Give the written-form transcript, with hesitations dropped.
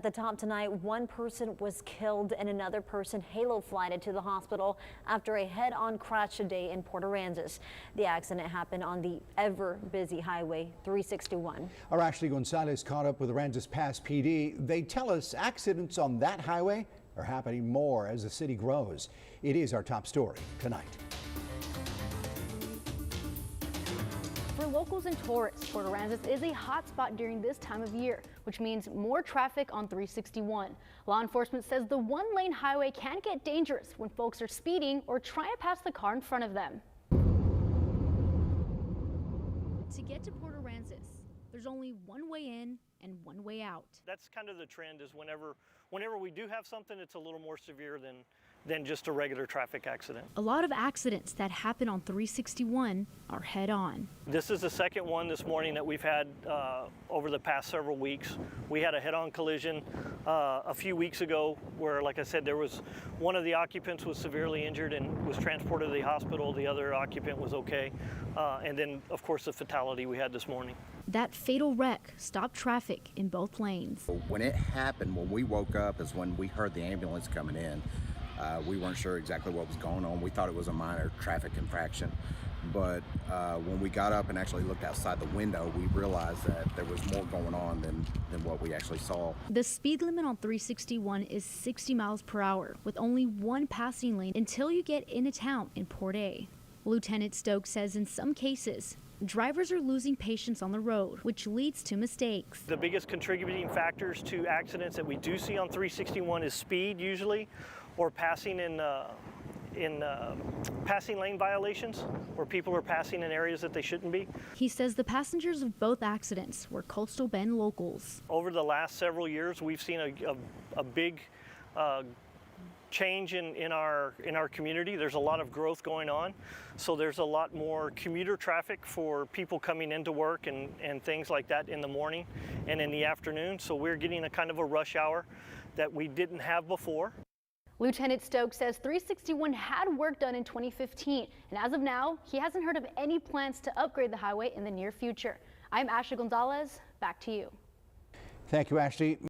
At the top tonight, one person was killed and another person halo-flighted to the hospital after a head-on crash today in Port Aransas. The accident happened on the ever-busy Highway 361. Our Ashley Gonzalez caught up with Aransas Pass PD. They tell us accidents on that highway are happening more as the city grows. It is our top story tonight. For locals and tourists, Port Aransas is a hot spot during this time of year, which means more traffic on 361. Law enforcement says the one-lane highway can get dangerous when folks are speeding or trying to pass the car in front of them. To get to Port Aransas, there's only one way in and one way out. That's kind of the trend, is whenever we do have something, it's a little more severe than just a regular traffic accident. A lot of accidents that happen on 361 are head-on. This is the second one this morning that we've had over the past several weeks. We had a head-on collision a few weeks ago where, like I said, there was one of the occupants was severely injured and was transported to the hospital. The other occupant was okay. And then, of course, the fatality we had this morning. That fatal wreck stopped traffic in both lanes. When it happened, when we woke up is when we heard the ambulance coming in. We weren't sure exactly what was going on. We thought it was a minor traffic infraction. But when we got up and actually looked outside the window, we realized that there was more going on than what we actually saw. The speed limit on 361 is 60 miles per hour with only one passing lane until you get into town in Port A. Lieutenant Stokes says in some cases, drivers are losing patience on the road, which leads to mistakes. The biggest contributing factors to accidents that we do see on 361 is speed usually, or passing in passing lane violations, where people are passing in areas that they shouldn't be. He says the passengers of both accidents were Coastal Bend locals. Over the last several years, we've seen a big change in our community. There's a lot of growth going on, so there's a lot more commuter traffic for people coming into work and things like that in the morning and in the afternoon. So we're getting a kind of a rush hour that we didn't have before. Lieutenant Stokes says 361 had work done in 2015, and as of now, he hasn't heard of any plans to upgrade the highway in the near future. I'm Ashley Gonzalez. Back to you. Thank you, Ashley.